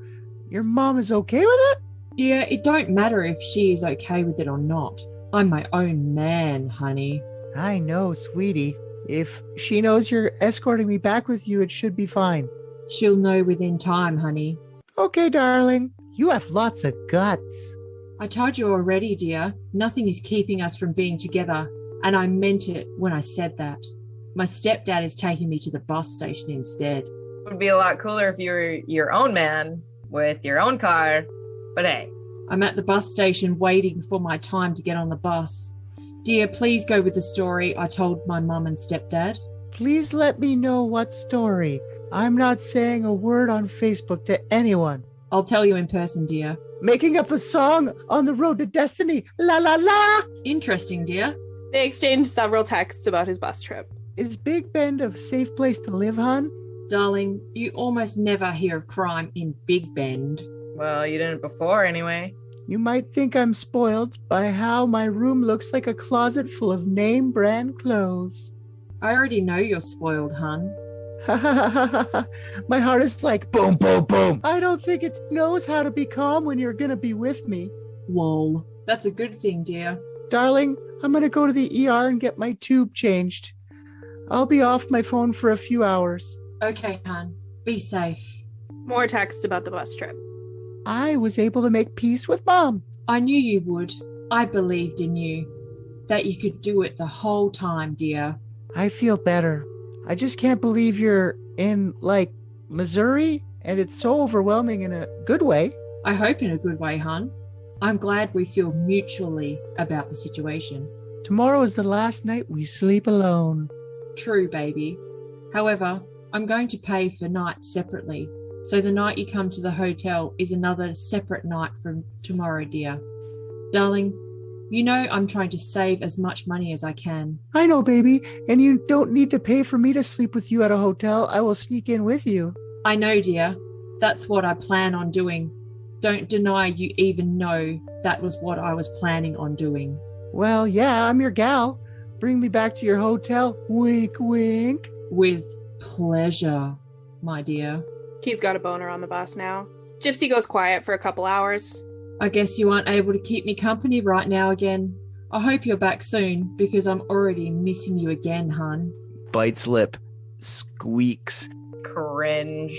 Your mom is okay with it? Dear, it don't matter if she is okay with it or not. I'm my own man, honey. I know, sweetie. If she knows you're escorting me back with you, it should be fine. She'll know within time, honey. Okay, darling. You have lots of guts. I told you already, dear. Nothing is keeping us from being together, and I meant it when I said that. My stepdad is taking me to the bus station instead. It would be a lot cooler if you were your own man with your own car, but hey. I'm at the bus station waiting for my time to get on the bus. Dear, please go with the story I told my mum and stepdad. Please let me know what story. I'm not saying a word on Facebook to anyone. I'll tell you in person, dear. Making up a song on the road to destiny. La la la! Interesting, dear. They exchanged several texts about his bus trip. Is Big Bend a safe place to live, hon? Darling, you almost never hear of crime in Big Bend. Well, you didn't before anyway. You might think I'm spoiled by how my room looks like a closet full of name brand clothes. I already know you're spoiled, hun. My heart is like boom, boom, boom. I don't think it knows how to be calm when you're gonna be with me. Lol. That's a good thing, dear. Darling, I'm gonna go to the ER and get my tube changed. I'll be off my phone for a few hours. Okay, hun. Be safe. More text about the bus trip. I was able to make peace with Mom. I knew you would. I believed in you. That you could do it the whole time, dear. I feel better. I just can't believe you're in, Missouri, and it's so overwhelming in a good way. I hope in a good way, hun. I'm glad we feel mutually about the situation. Tomorrow is the last night we sleep alone. True, baby. However, I'm going to pay for nights separately. So the night you come to the hotel is another separate night from tomorrow, dear. Darling, you know I'm trying to save as much money as I can. I know, baby, and you don't need to pay for me to sleep with you at a hotel. I will sneak in with you. I know, dear. That's what I plan on doing. Don't deny you even know that was what I was planning on doing. Well, yeah, I'm your gal. Bring me back to your hotel. Wink, wink. With pleasure, my dear. He's got a boner on the bus now. Gypsy goes quiet for a couple hours. I guess you aren't able to keep me company right now again. I hope you're back soon, because I'm already missing you again, hun. Bites lip. Squeaks. Cringe.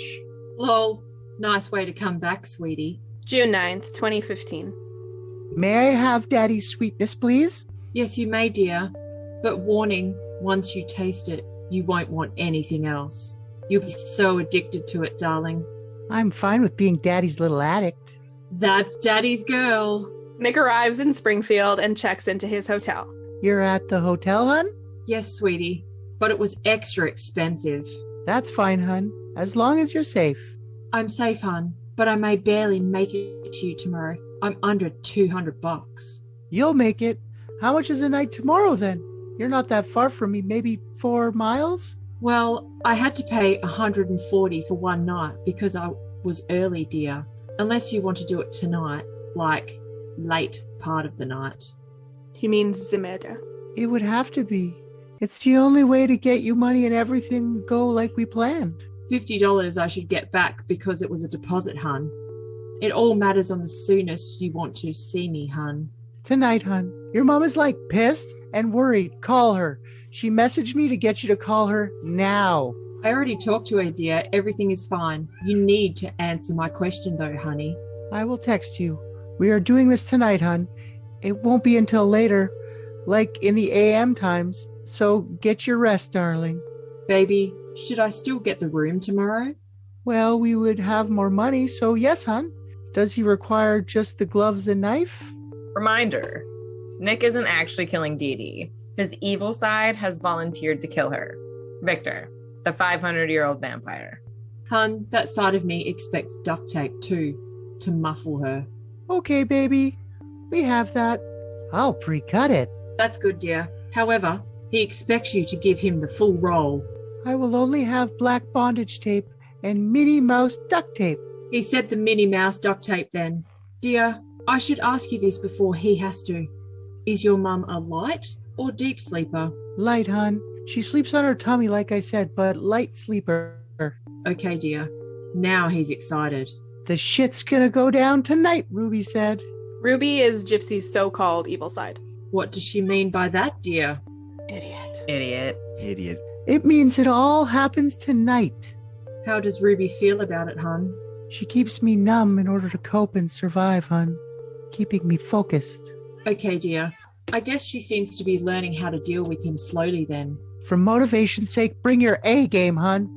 Lol. Nice way to come back, sweetie. June 9th, 2015. May I have Daddy's sweetness, please? Yes, you may, dear. But warning, once you taste it, you won't want anything else. You'll be so addicted to it, darling. I'm fine with being Daddy's little addict. That's Daddy's girl. Nick arrives in Springfield and checks into his hotel. You're at the hotel, hun? Yes, sweetie, but it was extra expensive. That's fine, hun, as long as you're safe. I'm safe, hun, but I may barely make it to you tomorrow. I'm under $200. You'll make it. How much is a night tomorrow, then? You're not that far from me, maybe 4 miles? Well, I had to pay $140 for one night because I was early, dear. Unless you want to do it tonight, like late part of the night. He means Zimeda. It would have to be. It's the only way to get you money and everything go like we planned. $50 I should get back because it was a deposit, hun. It all matters on the soonest you want to see me, hun. Tonight, hun. Your mom is pissed and worried. Call her. She messaged me to get you to call her now. I already talked to her, dear. Everything is fine. You need to answer my question, though, honey. I will text you. We are doing this tonight, hun. It won't be until later, like in the AM times. So get your rest, darling. Baby, should I still get the room tomorrow? Well, we would have more money, so yes, hun. Does he require just the gloves and knife? Reminder, Nick isn't actually killing Dee Dee. His evil side has volunteered to kill her. Victor, the 500-year-old vampire. Hun, that side of me expects duct tape too, to muffle her. Okay, baby. We have that. I'll pre-cut it. That's good, dear. However, he expects you to give him the full role. I will only have black bondage tape and Minnie Mouse duct tape. He said the Minnie Mouse duct tape then. Dear, I should ask you this before he has to. Is your mum a light or deep sleeper? Light, hun. She sleeps on her tummy, like I said, but light sleeper. Okay, dear. Now he's excited. The shit's gonna go down tonight, Ruby said. Ruby is Gypsy's so-called evil side. What does she mean by that, dear? Idiot. It means it all happens tonight. How does Ruby feel about it, hun? She keeps me numb in order to cope and survive, hun. Keeping me focused. Okay, dear. I guess she seems to be learning how to deal with him slowly then. For motivation's sake, bring your A game, hun.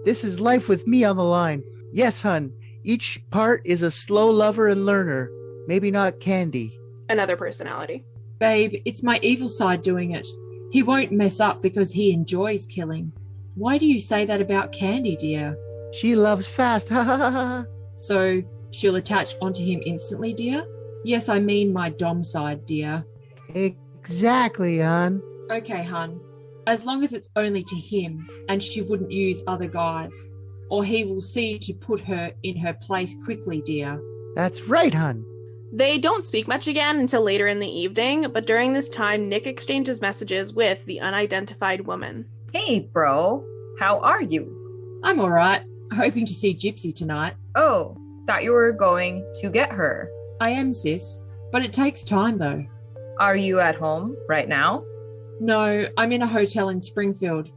This is life with me on the line. Yes, hun. Each part is a slow lover and learner. Maybe not Candy. Another personality. Babe, it's my evil side doing it. He won't mess up because he enjoys killing. Why do you say that about Candy, dear? She loves fast, ha ha ha ha. So, she'll attach onto him instantly, dear? Yes, I mean my dom side, dear. Exactly, hun. Okay, hun. As long as it's only to him and she wouldn't use other guys. Or he will see to put her in her place quickly, dear. That's right, hun. They don't speak much again until later in the evening, but during this time, Nick exchanges messages with the unidentified woman. Hey, bro. How are you? I'm all right. Hoping to see Gypsy tonight. Oh, thought you were going to get her. I am, sis, but it takes time, though. Are you at home right now? No, I'm in a hotel in Springfield.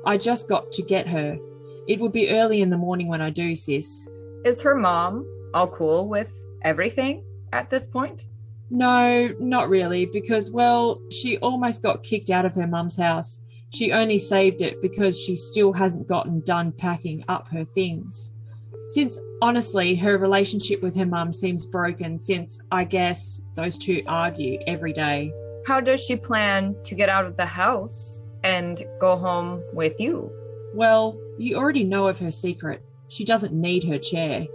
I just got to get her. It will be early in the morning when I do, sis. Is her mom all cool with everything at this point? No, not really, because, well, she almost got kicked out of her mum's house. She only saved it because she still hasn't gotten done packing up her things. Since, honestly, her relationship with her mum seems broken since, I guess, those two argue every day. How does she plan to get out of the house and go home with you? Well, you already know of her secret. She doesn't need her chair.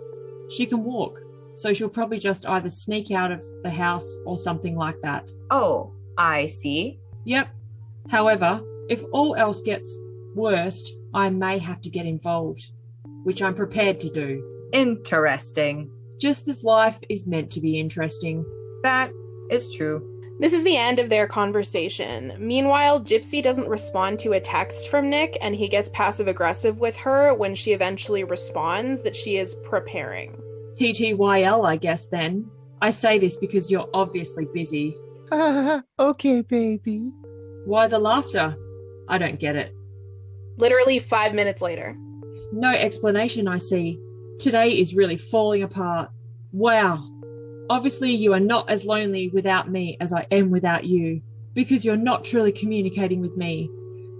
She can walk, so she'll probably just either sneak out of the house or something like that. Oh, I see. Yep. However, if all else gets worse, I may have to get involved, which I'm prepared to do. Interesting. Just as life is meant to be interesting. That is true. This is the end of their conversation. Meanwhile, Gypsy doesn't respond to a text from Nick, and he gets passive-aggressive with her when she eventually responds that she is preparing. TTYL, I guess, then. I say this because you're obviously busy. Okay, baby. Why the laughter? I don't get it. Literally 5 minutes later. No explanation, I see. Today is really falling apart. Wow. Obviously, you are not as lonely without me as I am without you, because you're not truly communicating with me,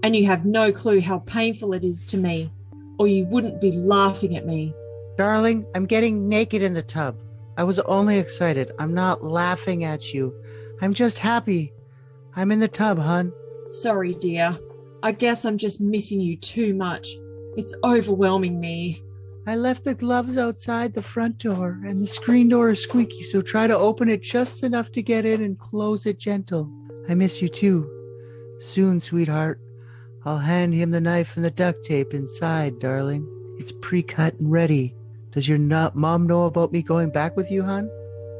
and you have no clue how painful it is to me, or you wouldn't be laughing at me. Darling, I'm getting naked in the tub. I was only excited. I'm not laughing at you. I'm just happy. I'm in the tub, hon. Sorry, dear. I guess I'm just missing you too much. It's overwhelming me. I left the gloves outside the front door, and the screen door is squeaky, so try to open it just enough to get in and close it gentle. I miss you too. Soon, sweetheart. I'll hand him the knife and the duct tape inside, darling. It's pre-cut and ready. Does your mom know about me going back with you, hon?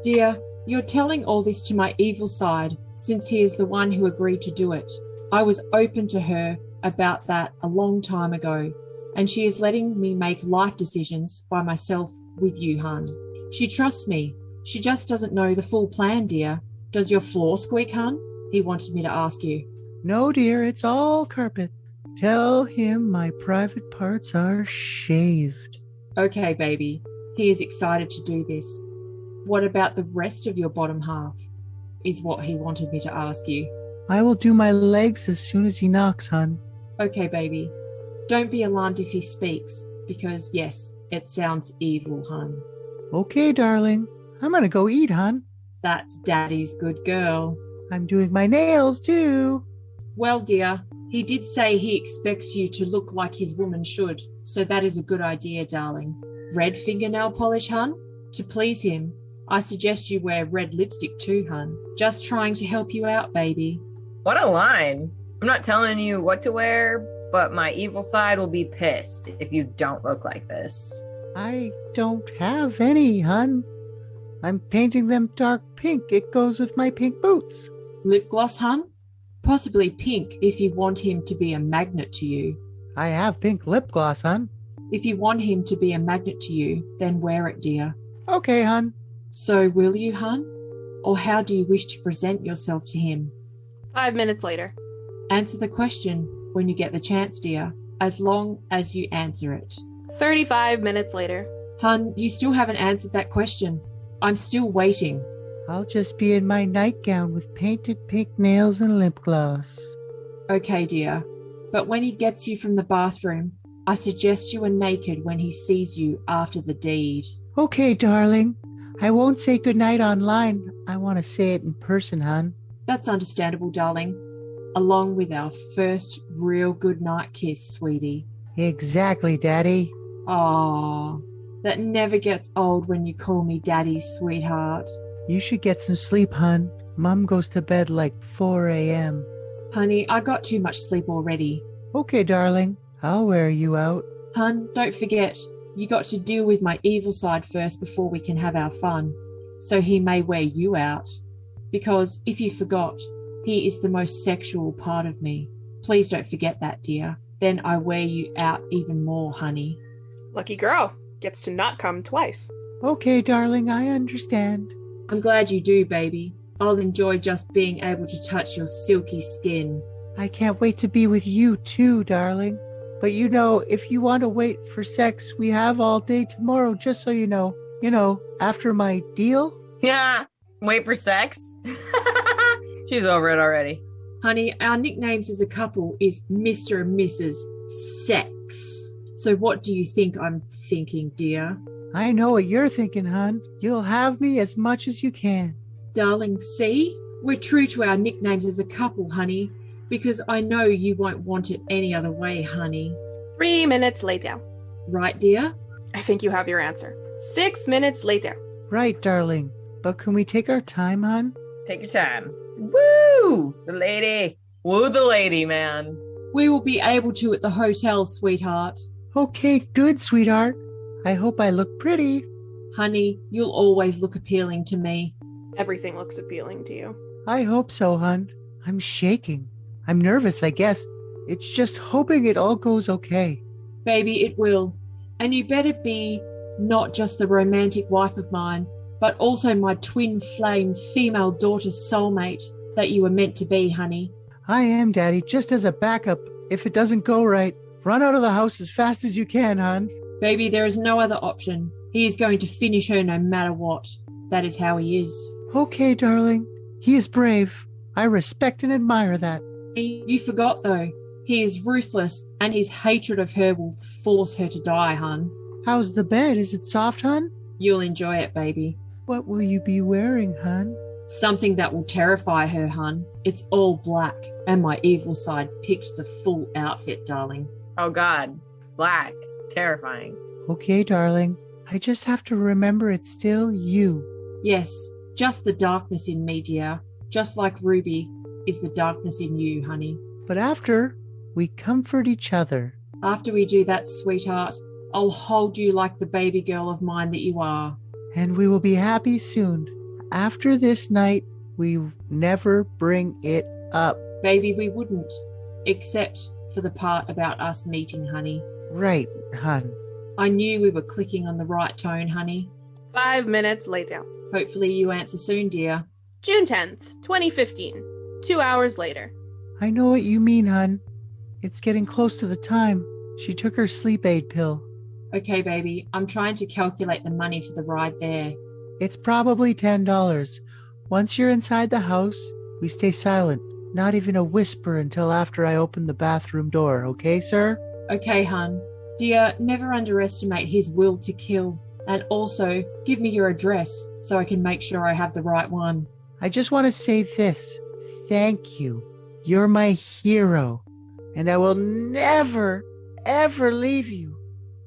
Dear, you're telling all this to my evil side, since he is the one who agreed to do it. I was open to her about that a long time ago, and she is letting me make life decisions by myself with you, hun. She trusts me. She just doesn't know the full plan, dear. Does your floor squeak, hun? He wanted me to ask you. No, dear, it's all carpet. Tell him my private parts are shaved. Okay, baby. He is excited to do this. What about the rest of your bottom half? Is what he wanted me to ask you. I will do my legs as soon as he knocks, hun. Okay, baby. Don't be alarmed if he speaks, because, yes, it sounds evil, hun. Okay, darling. I'm gonna go eat, hun. That's Daddy's good girl. I'm doing my nails, too. Well, dear, he did say he expects you to look like his woman should, so that is a good idea, darling. Red fingernail polish, hun? To please him, I suggest you wear red lipstick too, hun. Just trying to help you out, baby. What a line. I'm not telling you what to wear, but my evil side will be pissed if you don't look like this. I don't have any, hun. I'm painting them dark pink. It goes with my pink boots. Lip gloss, hun? Possibly pink if you want him to be a magnet to you. I have pink lip gloss, hun. If you want him to be a magnet to you, then wear it, dear. Okay, hun. So will you, hun? Or how do you wish to present yourself to him? 5 minutes later. Answer the question when you get the chance, dear, as long as you answer it. 35 minutes later. Hun, you still haven't answered that question. I'm still waiting. I'll just be in my nightgown with painted pink nails and lip gloss. Okay, dear. But when he gets you from the bathroom, I suggest you are naked when he sees you after the deed. Okay, darling. I won't say goodnight online. I want to say it in person, hun. That's understandable, darling. Along with our first real goodnight kiss, sweetie. Exactly, Daddy. Aww, that never gets old when you call me Daddy, sweetheart. You should get some sleep, hun. Mom goes to bed like 4 a.m. Honey, I got too much sleep already. Okay, darling. I'll wear you out. Hun, don't forget, you got to deal with my evil side first before we can have our fun. so he may wear you out. Because if you forgot, he is the most sexual part of me. Please don't forget that, dear. Then I wear you out even more, honey. Lucky girl. Gets to not come twice. Okay, darling, I understand. I'm glad you do, baby. I'll enjoy just being able to touch your silky skin. I can't wait to be with you too, darling. But you know, if you want to wait for sex, we have all day tomorrow, just so you know. You know, after my deal. Yeah. Wait for sex. She's over it already. Honey, our nicknames as a couple is Mr. and Mrs. Sex. So what do you think I'm thinking, dear? I know what you're thinking, hon. You'll have me as much as you can. Darling, see? We're true to our nicknames as a couple, honey, because I know you won't want it any other way, honey. 3 minutes later. Right, dear? I think you have your answer. 6 minutes later. Right, darling. But can we take our time, hon? Take your time. Woo! The lady. Woo the lady, man. We will be able to at the hotel, sweetheart. Okay, good, sweetheart. I hope I look pretty. Honey, you'll always look appealing to me. Everything looks appealing to you. I hope so, hon. I'm shaking. I'm nervous, I guess. It's just hoping it all goes okay. Baby, it will. And you better be not just the romantic wife of mine, but also my twin flame female daughter's soulmate that you were meant to be, honey. I am, Daddy, just as a backup. If it doesn't go right, run out of the house as fast as you can, hon. Baby, there is no other option. He is going to finish her no matter what. That is how he is. Okay, darling. He is brave. I respect and admire that. You forgot, though. He is ruthless, and his hatred of her will force her to die, hun. How's the bed? Is it soft, hon? You'll enjoy it, baby. What will you be wearing, hon? Something that will terrify her, hun. It's all black, and my evil side picked the full outfit, darling. Oh, God. Black. Terrifying. Okay, darling. I just have to remember it's still you. Yes, just the darkness in me, dear. Just like Ruby is the darkness in you, honey. But after, we comfort each other. After we do that, sweetheart, I'll hold you like the baby girl of mine that you are. And we will be happy soon. After this night, we never bring it up. Baby, we wouldn't. Except for the part about us meeting, honey. Right, hon. I knew we were clicking on the right tone, honey. 5 minutes later. Hopefully you answer soon, dear. June 10th, 2015. 2 hours later. I know what you mean, hon. It's getting close to the time. She took her sleep aid pill. Okay, baby, I'm trying to calculate the money for the ride there. It's probably $10. Once you're inside the house, we stay silent. Not even a whisper until after I open the bathroom door, okay, sir? Okay, hun. Dear, never underestimate his will to kill. And also, give me your address so I can make sure I have the right one. I just want to say this. Thank you. You're my hero. And I will never, ever leave you.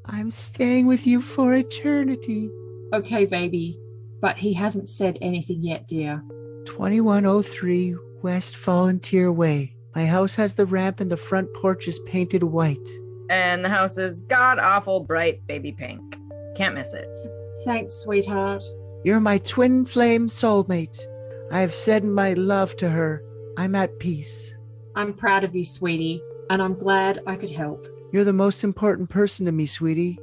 I'm staying with you for eternity. Okay, baby. But he hasn't said anything yet, dear. 2103 West Volunteer Way. My house has the ramp and the front porch is painted white. And the house is god-awful bright baby pink. Can't miss it. Thanks, sweetheart. You're my twin flame soulmate. I have said my love to her. I'm at peace. I'm proud of you, sweetie, and I'm glad I could help. You're the most important person to me, sweetie.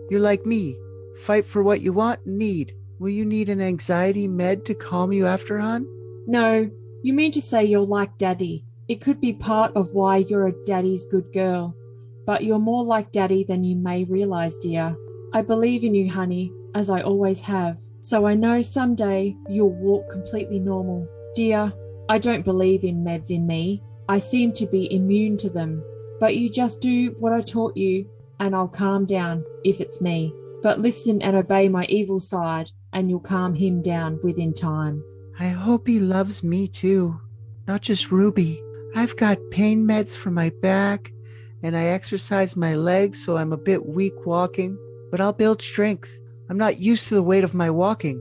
You're like me. Fight for what you want and need. Will you need an anxiety med to calm you after, hon? No, you mean to say you're like Daddy. It could be part of why you're a daddy's good girl. But you're more like Daddy than you may realize, dear. I believe in you, honey, as I always have. So I know someday you'll walk completely normal. Dear, I don't believe in meds in me. I seem to be immune to them. But you just do what I taught you, and I'll calm down if it's me. But listen and obey my evil side, and you'll calm him down within time. I hope he loves me too. Not just Ruby. I've got pain meds for my back, and I exercise my legs so I'm a bit weak walking. But I'll build strength. I'm not used to the weight of my walking.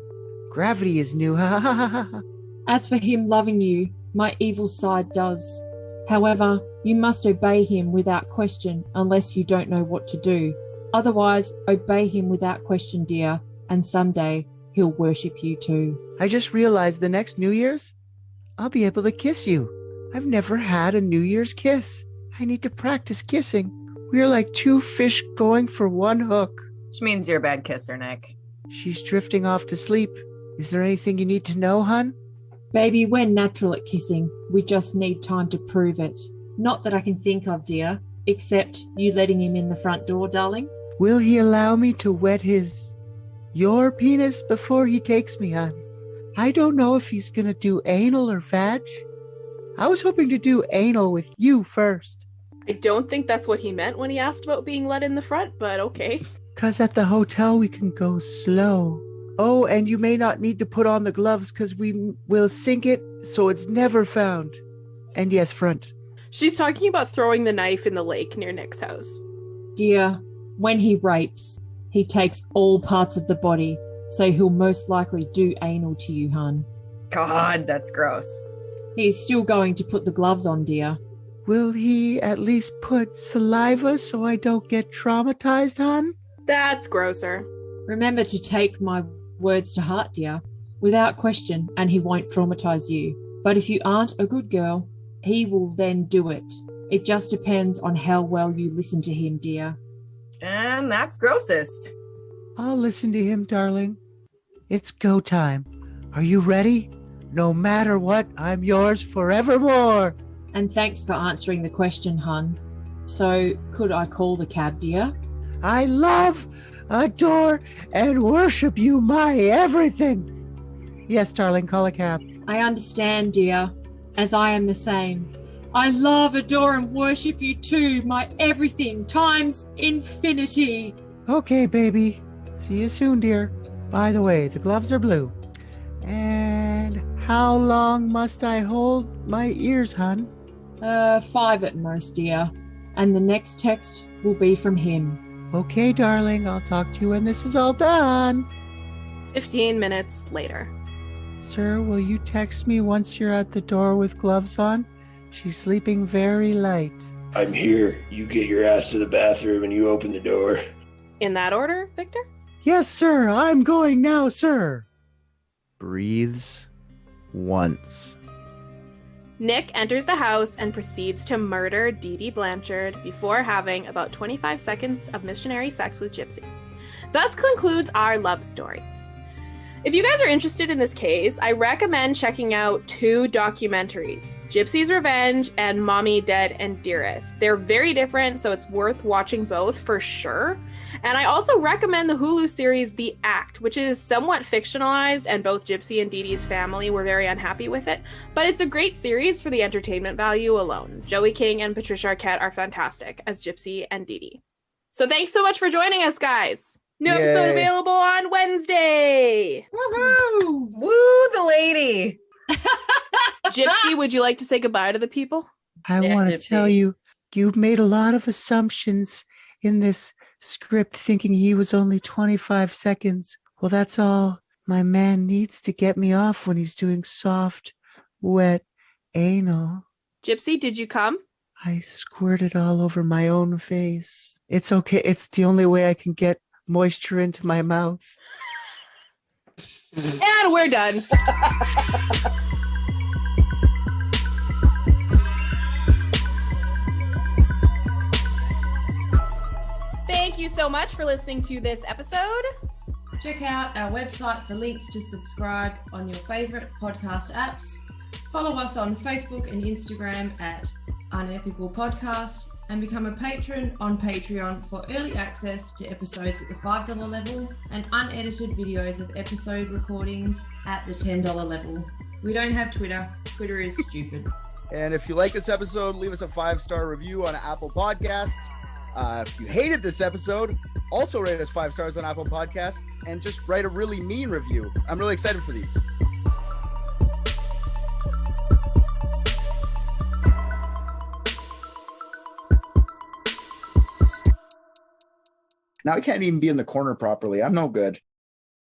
Gravity is new. Ha ha ha ha. As for him loving you, my evil side does. However, you must obey him without question unless you don't know what to do. Otherwise, obey him without question, dear, and someday he'll worship you too. I just realized the next New Year's, I'll be able to kiss you. I've never had a New Year's kiss. I need to practice kissing. We're like two fish going for one hook. Which means you're a bad kisser, Nick. She's drifting off to sleep. Is there anything you need to know, hun? Baby, we're natural at kissing. We just need time to prove it. Not that I can think of, dear, except you letting him in the front door, darling. Will he allow me to wet your penis before he takes me, hun? I don't know if he's gonna do anal or vag. I was hoping to do anal with you first. I don't think that's what he meant when he asked about being let in the front, but okay. 'Cause at the hotel we can go slow. Oh, and you may not need to put on the gloves because we will sink it so it's never found. And yes, front. She's talking about throwing the knife in the lake near Nick's house. Dear, when he rapes, he takes all parts of the body, so he'll most likely do anal to you, hun. God, that's gross. He's still going to put the gloves on, dear. Will he at least put saliva so I don't get traumatized, hun? That's grosser. Remember to take my words to heart, dear, without question, and he won't traumatize you. But if you aren't a good girl, he will then do it. It just depends on how well you listen to him, dear. And that's grossest. I'll listen to him, darling. It's go time. Are you ready? No matter what, I'm yours forevermore. And thanks for answering the question, hun. So, could I call the cab, dear? I love, adore, and worship you, my everything. Yes, darling, call a cab. I understand, dear, as I am the same. I love, adore, and worship you too, my everything, times infinity. Okay, baby. See you soon, dear. By the way, the gloves are blue. And how long must I hold my ears, hun? 5 at most, dear. And the next text will be from him. Okay, darling, I'll talk to you when this is all done. 15 minutes later. Sir, will you text me once you're at the door with gloves on? She's sleeping very light. I'm here. You get your ass to the bathroom and you open the door. In that order, Victor? Yes, sir. I'm going now, sir. Breathes once. Nick enters the house and proceeds to murder Dee Dee Blanchard before having about 25 seconds of missionary sex with Gypsy. Thus concludes our love story. If you guys are interested in this case, I recommend checking out 2 documentaries, Gypsy's Revenge and Mommy, Dead, and Dearest. They're very different, so it's worth watching both for sure. And I also recommend the Hulu series The Act, which is somewhat fictionalized, and both Gypsy and Dee Dee's family were very unhappy with it. But it's a great series for the entertainment value alone. Joey King and Patricia Arquette are fantastic as Gypsy and Dee Dee. So thanks so much for joining us, guys. New episode available on Wednesday. Woohoo! Woo, the lady. Gypsy, would you like to say goodbye to the people? I want to tell you, you've made a lot of assumptions in this script thinking he was only 25 seconds. Well, that's all my man needs to get me off when he's doing soft, wet anal. Gypsy, did you come? I squirted all over my own face. It's okay. It's the only way I can get moisture into my mouth. And we're done. Thank you so much for listening to this episode. Check out our website for links to subscribe on your favorite podcast apps. Follow us on Facebook and Instagram at Unethical Podcast, and become a patron on Patreon for early access to episodes at the $5 level and unedited videos of episode recordings at the $10 level. We don't have Twitter. Twitter is stupid. And if you like this episode, leave us a 5-star review on Apple Podcasts. If you hated this episode, also rate us 5 stars on Apple Podcasts and just write a really mean review. I'm really excited for these. Now I can't even be in the corner properly. I'm no good.